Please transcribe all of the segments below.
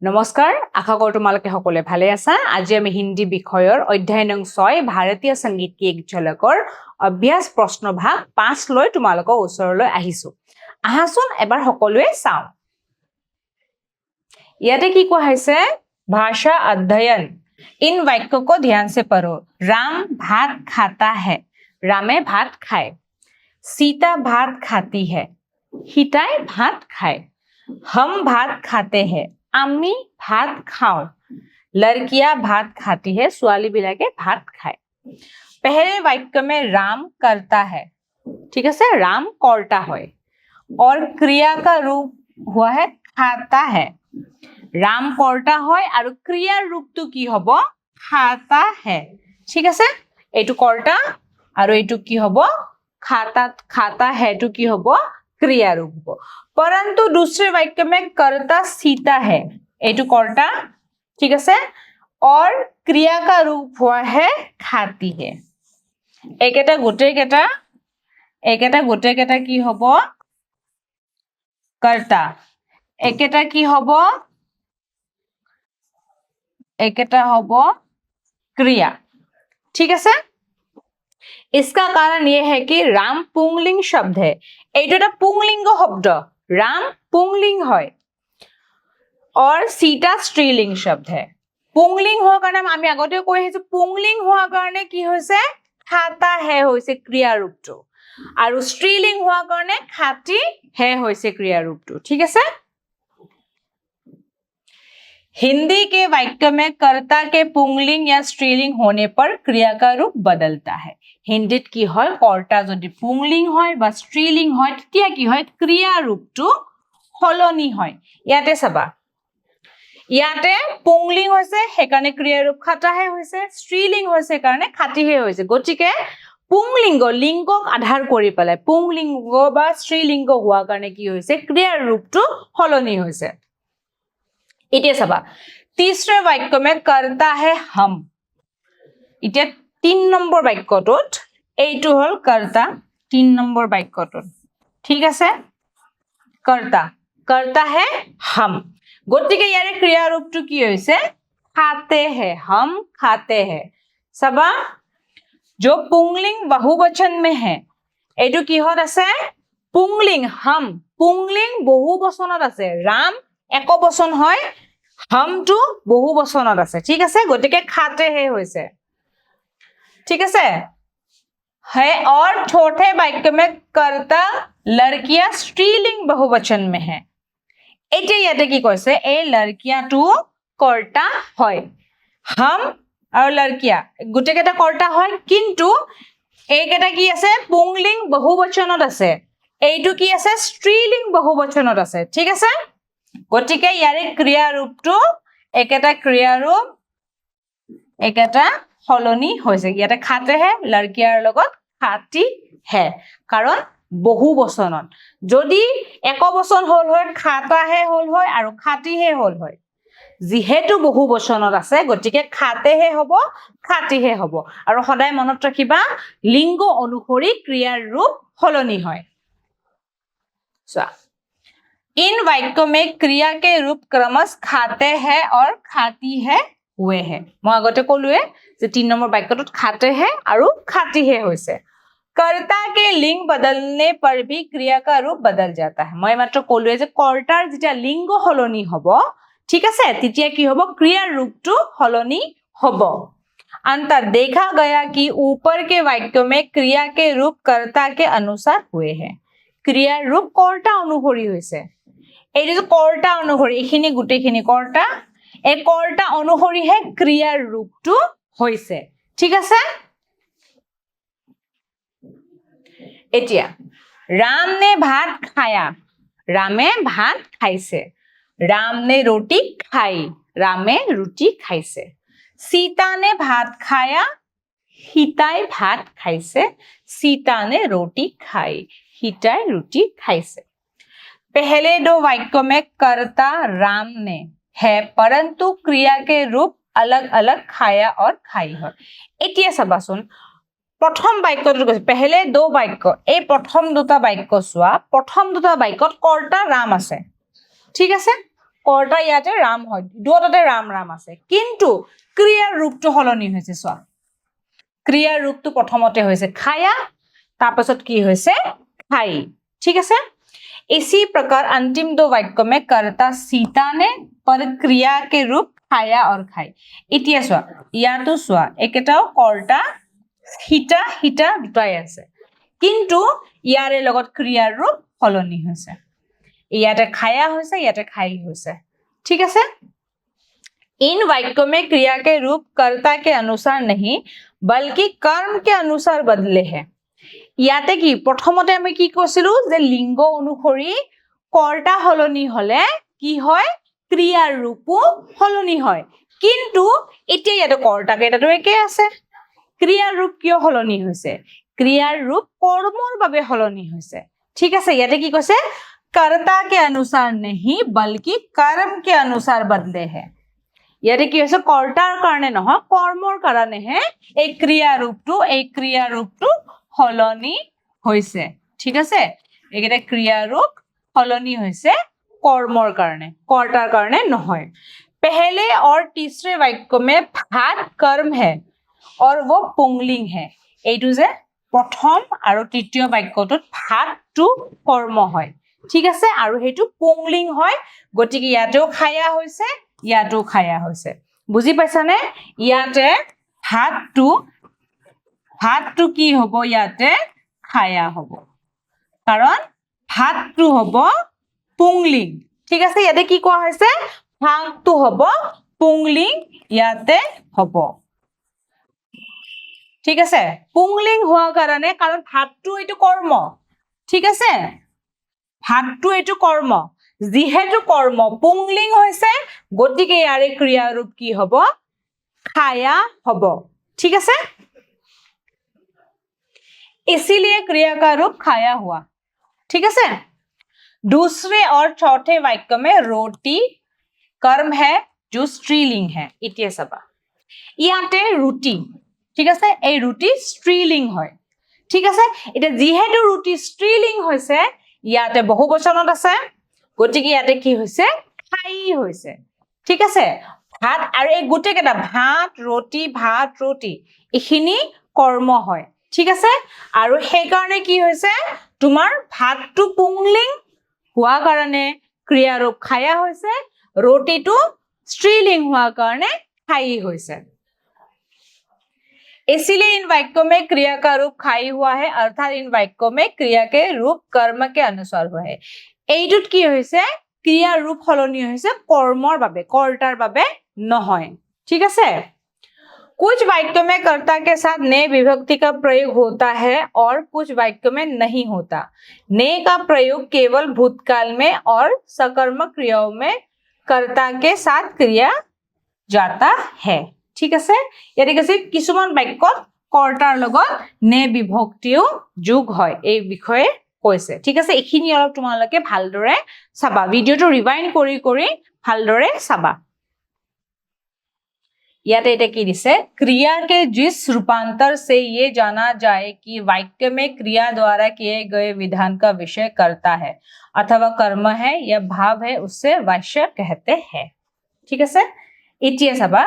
নমস্কাৰ আশা কৰো তোমালোকে সকলে ভালে আছা আজি আমি হিন্দী বিষয়ৰ অধ্যায় নং 6 ভাৰতীয় সংগীত কি এক ঝলকৰ অভ্যাস প্ৰশ্ন ভাগ 5 লৈ তোমালোকৰ ওচৰলৈ আহিছো আহাচোন এবাৰ সকলোৱে চাও ইয়াতে কি কোৱা হৈছে भाषा अध्ययन इन वाक्यों को ध्यान से पढ़ो राम भात खाता है रामे भात खाए सीता भात खाती है हिताई भात खाए हम भात खाते हैं आम्मी भात खाओ लड़कियां भात खाती है स्वाली बिलाके भात खाए पहले वाक्य में राम करता है ठीक है से राम करता है और क्रिया का रूप हुआ है खाता है राम करता है और क्रिया रूप तो की हबो खाता है ठीक है से एटु करता और एटु की हबो खाता है तो की हबो क्रिया रूप हो परंतु दूसरे वाक्य में कर्ता सीता है एटु कर्ता ठीक है और क्रिया का रूप हुआ है खाती है एकेटा गोटे केटा की हबो कर्ता एकेटा की हबो एकेटा हबो क्रिया ठीक है इसका कारण यह है कि राम पुंगलिंग शब्द है एटा पुंगलिंग शब्द राम पुंगलिंग है और सीता स्त्रीलिंग शब्द है पुंगलिंग होৱাৰ কাৰণে আমি আগতে কৈ আহিছো পুংলিং হোৱাৰ কাৰণে কি হৈছে खाता है হৈছে ক্ৰিয়া ৰূপটো আৰু স্ত্ৰীলিং হোৱাৰ কাৰণে খাতি হে হৈছে ক্ৰিয়া ৰূপটো ঠিক আছে हिंदी के वाक्य में कर्ता के पुंगलिंग या स्त्रीलिंग होने पर क्रिया का रूप बदलता है हिंदीत की হয় कर्ता যদি পুংলিং হয় বা স্ত্ৰীলিং হয় তেতিয়া কি হয় ক্ৰিয়া ৰূপটো হলনি হয় ইয়াতে চাবা ইয়াতে পুংলিং হৈছে হেকাৰণে ক্ৰিয়া ৰূপ খাতাহে হৈছে স্ত্ৰীলিং হৈছে কাৰণে খাতিহে হৈছে গটিকে পুংলিংগ লিংগক আধাৰ কৰি পেলাই পুংলিংগ বা স্ত্ৰীলিংগ হোৱা কাৰণে কি হৈছে ক্ৰিয়া ৰূপটো হলনি হৈছে इटे सबा तीसरे वाक्य में करता है हम इटे 3 नंबर वाक्यटोत एटु हल करता 3 नंबर वाक्यटोत ठीक আছে करता है हम গটিকে ইয়াৰে ক্ৰিয়া ৰূপটো কি হৈছে खाते हैं हम खाते हैं सबा जो पुंगलिंग बहुवचन में है एटु किहत আছে पुंगलिंग हम पुंगलिंग बहुवचনত আছে राम एक वचन হয় हम तो बहु वचनत আছে ठीक আছে গটিকে खाते है होइसे ठीक है और चौथे वाक्य में कर्ता लड़कियां स्त्रीलिंग बहुवचन में है एटे याते की কৈছে এই लड़कियां तो कर्ता হয় हम और लड़कियां গটিকেটা कर्ता হয় কিন্তু এইকেটা কি আছে পুংলিং বহুবচনত আছে এইটো কি আছে স্ত্ৰীলিং বহুবচনত আছে ঠিক আছে গটিকে ইয়াৰে ক্ৰিয়া ৰূপটো একেটা ক্ৰিয়া ৰূপ একেটা হলনি হৈছে ইয়াতে খাতে হে লড়কিয়াৰ লগত খাতি হে কাৰণ বহু বচনত যদি এক বচন হল হয় খাতা হে হল হয় আৰু খাতি হে হল হয় যিহেতু বহু বচনত আছে গটিকে খাতে হে হ'ব খাতি হে হ'ব আৰু সদায় মনত ৰাখিবা লিংগ অনুসৰি ক্ৰিয়াৰ ৰূপ হলনি হয় চোৱা इन वाक्यों में क्रिया के रूप क्रमश खाते हैं और खाती है हुए हैं मैं আগতে কলুৱে যে 3 নম্বৰ বাক্যটোত खाते हैं और खाती है হৈছে कर्ता के लिंग बदलने पर भी क्रिया का रूप बदल जाता है मैं मात्र কলুৱে যে कर्तार যেতিয়া লিংগ হলনি হ'ব ঠিক আছে তেতিয়া কি হ'ব ক্ৰিয়াৰ ৰূপটো হলনি হ'ব अंतर देखा गया कि ऊपर के वाक्यों में क्रिया के रूप कर्ता के अनुसार हुए हैं क्रियार रूप कर्ता অনুসৰি হৈছে এই যে कर्ता অনুসৰি এখিনি গুটেখিনি कर्ता এই कर्ता অনুসৰি হে ক্ৰিয়াৰ ৰূপটো হৈছে ঠিক আছে এতিয়া राम ने भात खाया रामे भात खाइसे राम ने रोटी खाई रामे रोटी खाइसे सीता ने भात खाया हिताई भात खाइसे सीता ने रोटी खाई हिताई रोटी खाइसे पहले 2 वाक्यों में कर्ता राम ने है परंतु क्रिया के रूप अलग-अलग खाया और खाई है এতিয়া চাবাচোন प्रथम वाक्यটো কৈছে पहले 2 वाक्य এই प्रथम দুটা বাক্য সোয়া प्रथम দুটা বাক্যত कर्ता राम আছে ঠিক আছে কৰ্তা ইয়াতে ৰাম হয় দুটাতে ৰাম ৰাম আছে কিন্তু ক্ৰিয়াৰ ৰূপটো হলনি হৈছে চোৱা ক্ৰিয়াৰ ৰূপটো প্ৰথমতে হৈছে খায়া তাৰপাছত কি হৈছে খাই ঠিক আছে इसी प्रकार अंतिम दो वाक्य में कर्ता सीता ने पर क्रिया के रूप खाया और खाई इतिया सोआ ইয়াতো সোয়া একেটাও কৰ্তা হিতা হিতা দুটাই আছে কিন্তু ইয়াৰে লগত ক্ৰিয়াৰ ৰূপ হলনি হৈছে ইয়াতে খায়া হৈছে ইয়াতে খাই হৈছে ঠিক আছে इन वाक्यों में क्रिया के रूप कर्ता के अनुसार नहीं बल्कि कर्म के अनुसार बदले हैं ইয়াতে কি প্ৰথমতে আমি কি কৈছিলো যে লিংগ অনুসৰি কৰ্তা হলনি হলে কি হয় ক্ৰিয়াৰ ৰূপো হলনি হয় কিন্তু এতিয়া ইয়াতে কৰ্তা কেইটাটো একে আছে ক্ৰিয়াৰ ৰূপ কিয় হলনি হৈছে ক্ৰিয়াৰ ৰূপ কৰ্মৰ বাবে হলনি হৈছে ঠিক আছে ইয়াতে কি কৈছে कर्ता के अनुसार नहीं बल्कि कर्म के अनुसार बदले हैं ইয়াতে কি হৈছে কৰ্তাৰ কাৰণে নহয় কৰ্মৰ কাৰণেহে এই ক্ৰিয়া ৰূপটো হলনি হৈছে ঠিক আছে একেটা ক্ৰিয়া ৰূপ হলনি হৈছে কৰ্মৰ কাৰণে কৰ্তাৰ কাৰণে নহয় पहले और तीसरे वाक्य में भात कर्म है और वो पुंगलिंग है এইটো যে প্ৰথম আৰু তৃতীয় বাক্যটোত ভাতটো কৰ্ম হয় ঠিক আছে আৰু হেতু পুংলিং হয় গতিকে ইয়াতেও খায়া হৈছে ইয়াতেও খায়া হৈছে বুজি পাইছানে ইয়াতে ভাতটো কি হ'ব ইয়াতে খায়া হ'ব কাৰণ ভাতটো হ'ব পুংলিং ঠিক আছে ইয়াতে কি কোৱা হৈছে ভাতটো হ'ব পুংলিং ইয়াতে হ'ব ঠিক আছে পুংলিং হোৱাৰ কাৰণে কাৰণ ভাতটো এইটো কৰ্ম ঠিক আছে ভাতটো এইটো কৰ্ম যিহেতু কৰ্ম পুংলিং হৈছে গতিকে ইয়াৰে ক্ৰিয়া ৰূপ কি হ'ব খায়া হ'ব ঠিক আছে इसीलिए क्रिया का रूप खाया हुआ ठीक है दूसरे और चौथे वाक्य में रोटी कर्म है जो स्त्रीलिंग है इतिया सबा ইয়াতে ৰুটি ঠিক আছে এই ৰুটি স্ত্ৰীলিং হয় ঠিক আছে এটা যিহেতু ৰুটি স্ত্ৰীলিং হৈছে ইয়াতে বহুবচনত আছে গতিকে ইয়াতে কি হৈছে খাই হৈছে ঠিক আছে ভাত আৰু এই গুটে কেটা ভাত ৰুটি ইখিনি কৰ্ম হয় ঠিক আছে আৰু সেই কাৰণে কি হৈছে তোমাৰ ভাতটো পুংলিং হোৱা কাৰণে ক্ৰিয়া ৰূপ খায়া হৈছে ৰুটিটো স্ত্ৰীলিং হোৱা কাৰণে খাই হৈছে इसलिए इन वाक्यों में क्रिया का रूप खाई हुआ है अर्थात इन वाक्यों में क्रिया के रूप कर्म के अनुसार हुआ है এইটোত কি হৈছে ক্ৰিয়াৰ ৰূপ হলনি হৈছে কৰ্মৰ বাবে কৰ্তাৰ বাবে নহয় ঠিক আছে कुछ वाक्यों में कर्ता के साथ ने विभक्ति का प्रयोग होता है और कुछ वाक्यों में नहीं होता ने का प्रयोग केवल भूतकाल में और सकर्मक क्रियाओं में कर्ता के साथ क्रिया जाता है ঠিক আছে ইয়াতে কৈছে কিছুমান বাক্যত কৰ্তাৰ লগত নে বিভক্তিও যোগ হয় এই বিষয়ে কৈছে ঠিক আছে এখিনি অলপ তোমালোকে ভালদৰে চাবা ভিডিওটো ৰিভাইন্ড কৰি ভালদৰে চাবা ইয়াতে এটা কি দিছে क्रिया के जिस रूपांतर से ये जाना जाए कि वाक्य में क्रिया द्वारा किए गए विधान का विषय कर्ता है अथवा कर्म है या भाव है उससे वाक्य कहते हैं ठीक है इतिया सबा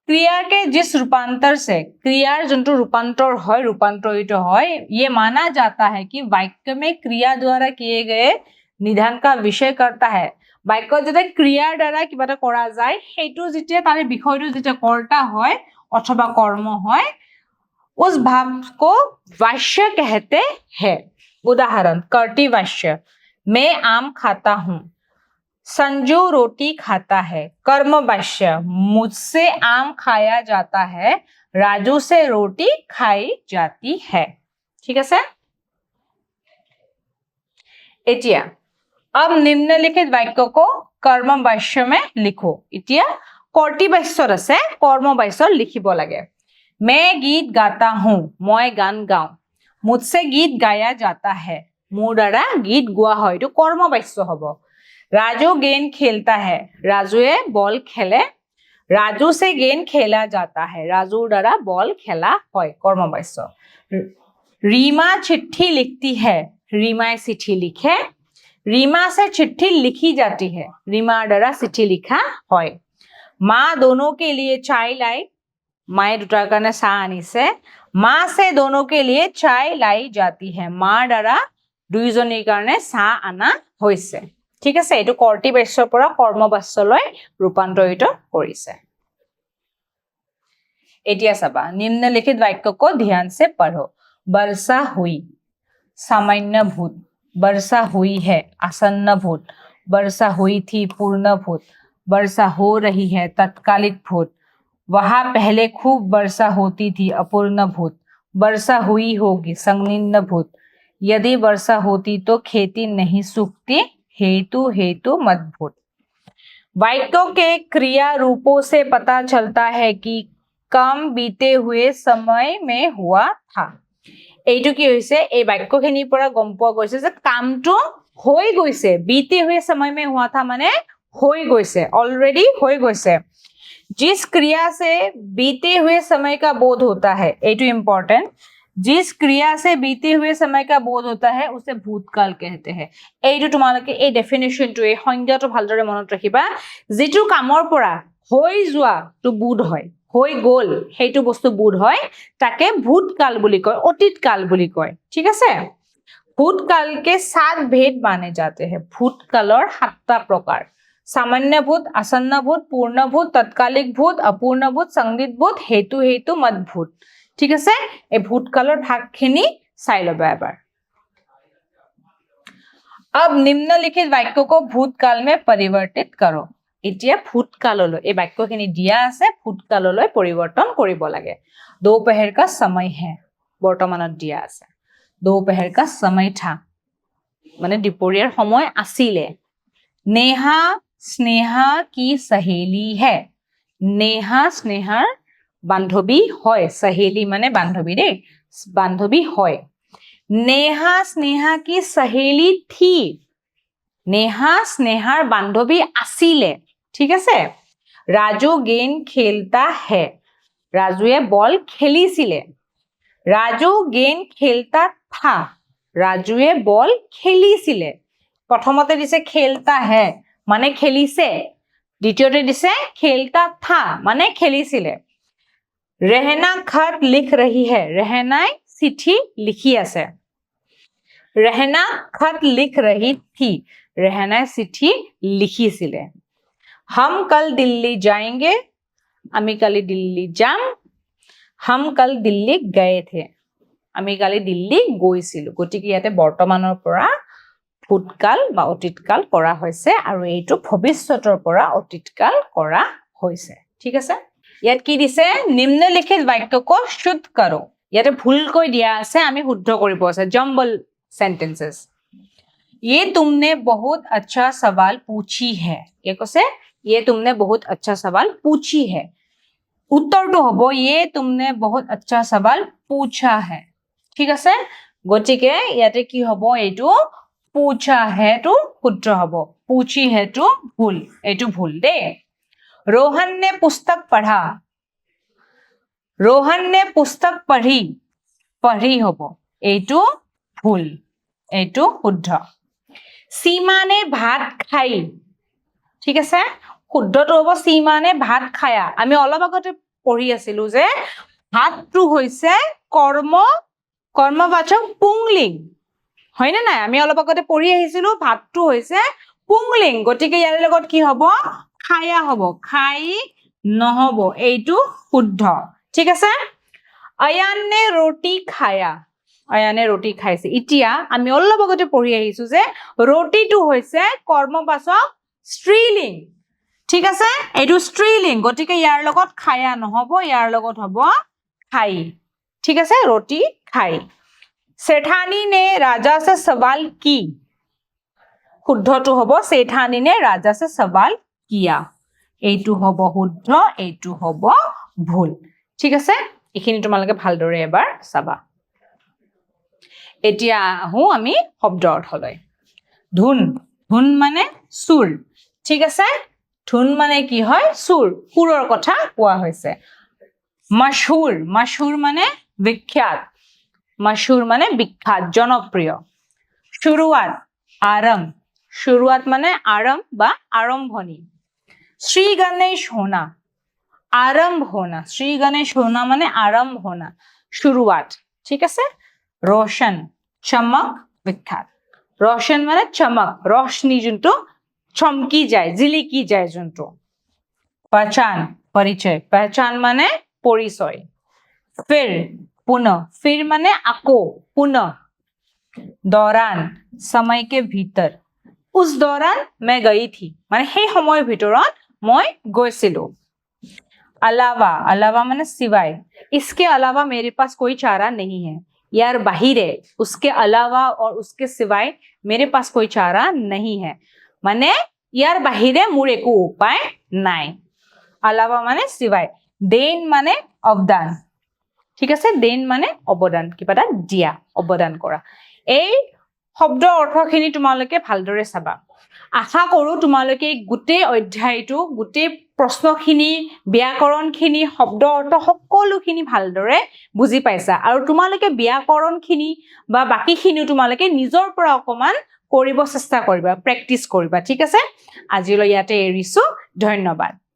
क्रिया के जिस रूपांतर से क्रियार जंतु रूपांतर হয় रूपांतरित হয় ये माना जाता है कि वाक्य में क्रिया द्वारा किए गए निधान का विषय करता है वाक्य जते क्रियार द्वारा किबाटा কৰা যায় হেতু যেতিয়া তাৰে বিষয়টো যেতিয়া কৰ্তা হয় অথবা কৰ্ম হয় उस भाव को वाक्य कहते हैं उदाहरण कर्ती वाक्य मैं आम खाता हूं संजू रोटी खाता है कर्म वाक्य मुझसे आम खाया जाता है राजू से रोटी खाई जाती है ठीक है इतिया अब निम्नलिखित वाक्य को कर्म वाक्य में लिखो इतिया कर्ती वाक्यत আছে कर्म वाक्यत लिखिब লাগে मैं गीत गाता हूं मैं गान गाऊं मुझसे गीत गाया जाता है मोर द्वारा गीत गोवा হয় এটো कर्म वाक्य হ'ব राजू गेंद खेलता है राजुए बॉल खेले राजू से गेंद खेला जाता है राजू द्वारा बॉल खेला হয় कर्म वाक्य रीमा चिट्ठी लिखती है रीमा चिट्ठी लिखे रीमा से चिट्ठी लिखी जाती है रीमा द्वारा चिट्ठी लिखा হয় माँ दोनों के लिए चाय लाई माए दुटार কাৰণে চাহ আনিছে माँ से दोनों के लिए चाय लाई जाती है माँ द्वारा দুইজনীৰ কাৰণে চাহ আনা হৈছে ঠিক আছে এটো কৰ্তৃ বাচ্যৰ পৰা কৰ্ম বাচ্যলৈ ৰূপান্তৰিত কৰিছে एटिया सबा निम्नलिखित वाक्य को ध्यान से पढ़ो वर्षा हुई सामान्य भूत वर्षा हुई है आसन्न भूत वर्षा हुई थी पूर्ण भूत वर्षा हो रही है तत्कालिक भूत वहां पहले खूब वर्षा होती थी अपूर्ण भूत वर्षा हुई होगी संनिग्ध भूत यदि वर्षा होती तो खेती नहीं सूखती हेतु हेतु मदभूत वाक्यों के क्रिया रूपों से पता चलता है कि कम बीते हुए समय में हुआ था এইটো কি হৈছে এই বাক্যখিনিৰ পৰা গম পোৱা গৈছে যে কামটো হৈ গৈছে बीते हुए समय में हुआ था মানে হৈ গৈছে অলৰেডি হৈ গৈছে जिस क्रिया से बीते हुए समय का बोध होता है এইটো ইম্পর্টেন্ট जिस क्रिया से बीते हुए समय का बोध होता है उसे भूतकाल कहते हैं এইটো তোমালোকে এই ডেফিনিশনটো এই সংজ্ঞাটো ভালদৰে মনত ৰাখিবা যেটো কামৰ পৰা হৈ যোৱা তো বোধ হয় হৈ গল হেতু বস্তু বোধ হয় তাকে ভূতকাল বুলি কয় অতীত কাল বুলি কয় ঠিক আছে ভূতকাল के 7 भेद माने जाते हैं भूतकाলৰ 7টা প্ৰকাৰ सामान्य भूत आसन्न भूत पूर्ण भूत तत्कालिक भूत अपूर्ण भूत संदिग्ध भूत हेतु हेतु मदभूत ठीक আছে এই ভূতকালৰ ভাগখিনি চাই লবা এবাৰ अब निम्नलिखित वाक्यों को भूतकाल में परिवर्तित करो এতিয়া ভূতকাললৈ এই বাক্যখিনি দিয়া আছে ভূতকাললৈ পৰিৱৰ্তন কৰিব লাগে दोपहर का समय है বৰ্তমানত দিয়া আছে दोपहर का समय था মানে দুপৰীয়াৰ সময় আছিলে नेहा स्नेहा की सहेली है नेहा स्नेहार बांधवी হয় सहेली মানে বান্ধবী रे बांधवी হয় नेहा स्नेहा की सहेली थी नेहा स्नेहार बांधवी आसिले ठीक আছে राजू गेंद खेलता है राजुए बॉल खेलिसिले राजू गेंद खेलता था राजुए बॉल खेलिसिले प्रथमते दिसे खेलता है माने खेलिसे द्वितीयते दिसे खेलता था माने खेलिसिले रहना खत लिख रही है रहना चिट्ठी लिखी আছে रहना खत लिख रही थी रहना चिट्ठी लिखिसिले हम कल दिल्ली जाएंगे আমি কালি দিল্লী যাম हम कल दिल्ली गए थे আমি কালি দিল্লী গৈছিলো গতিকে ইয়াতে বৰ্তমানৰ পৰা ভূতকাল বা অতীতকাল কৰা হৈছে আৰু এইটো ভৱিষ্যতৰ পৰা অতীতকাল কৰা হৈছে ঠিক আছে ইয়াত কি দিছে নিম্নলিখিত বাক্যক শুদ্ধ কৰো ইয়াতে ভুলকৈ দিয়া আছে আমি শুদ্ধ কৰিব আছে জম্বল সেন্টেন্সেস ये तुमने बहुत अच्छा सवाल पूछी है ये কৈছে ये तुमने बहुत अच्छा सवाल पूछी है उत्तर तो হবো ये तुमने बहुत अच्छा सवाल पूछा है ঠিক আছে গটিকে ইয়াতে কি হবো এইটো पूछा है तो শুদ্ধ হবো पूछी है तो ভুল এইটো ভুল দে रोहन ने पुस्तक पढ़ा रोहन ने पुस्तक पढ़ी पढ़ी হবো এইটো ভুল এইটো শুদ্ধ सीमा ने भात खाई ঠিক আছে শুদ্ধটো হবো सीमा ने भात खाया আমি অলপ আগতে পঢ়ি আছিলো যে ভাতটো হৈছে কৰ্মবাচক পুংলিং হয় না নাই আমি অলপ আগতে পঢ়ি আহিছিলো ভাতটো হৈছে পুংলিং গটিকে ইয়াৰ লগত কি হবো খায়া হবো খাই নহবো এইটো শুদ্ধ ঠিক আছে আয়ান ने रोटी खाया আয়ানে रोटी খাইছে ইতিয়া আমি অলপ আগতে পঢ়ি আহিছো যে रोटीটো হৈছে কৰ্মবাচক স্ত্ৰীলিং ঠিক আছে এইটো স্ত্ৰীলিং গটিকে ইয়াৰ লগত খায়া নহবো ইয়াৰ লগত হবো খাই ঠিক আছে रोटी খাই सेठानी ने राजा से सवाल की শুদ্ধটো হবো सेठानी ने राजा से सवाल किया এইটো হবো শুদ্ধ এইটো হবো ভুল ঠিক আছে এখিনি তোমালোকে ভালদৰে এবাৰ চাবা এতিয়া হু আমি শব্দ অৰ্থলৈ ধুন ধুন মানে সুৰ ঠিক আছে ধুন মানে কি হয় সুৰ সুৰৰ কথা কোৱা হৈছে মশহুৰ মশহুৰ মানে বিখ্যাত মশহুৰ মানে বিখ্যাত জনপ্ৰিয় শুৰুৱাত আৰম্ভ शुरुआत माने आरंभ बा आरंभनी श्री गणेश होना आरंभ होना श्री गणेश होना माने आरंभ होना शुरुआत ठीक है रोशन चमक विख्यात रोशन माने चमक रोशनी जुनटो चमकी जाए जिलिकी जाए जुनटो पहचान परिचय पहचान माने परिचय फिर पुनः फिर माने आको पुनः दौरान समय के भीतर उस दौरान मैं गई थी माने हे समय भीतरत मैं গৈছিলো अलावा अलावा माने सिवाय इसके अलावा मेरे पास कोई चारा नहीं है यार बाहिरे उसके अलावा और उसके सिवाय मेरे पास कोई चारा नहीं है माने यार बाहिरे मोर एको उपाय নাই अलावा माने सिवाय देन माने अवदान ঠিক আছে দেন মানে অবদান কিবা এটা দিয়া অবদান কৰা এই শব্দ অৰ্থখিনি তোমালোকে ভালদৰে চাবা আশা কৰো তোমালোকে গুটেই অধ্যায়টো গুটেই প্ৰশ্নখিনি ব্যাকৰণখিনি শব্দ অৰ্থ সকলোখিনি ভালদৰে বুজি পাইছা আৰু তোমালোকে ব্যাকৰণখিনি বা বাকিখিনি তোমালোকে নিজৰ পৰা অকমান কৰিব চেষ্টা কৰিবা প্ৰেক্টিস কৰিবা ঠিক আছে আজিলৈ ইয়াতে এৰিছো ধন্যবাদ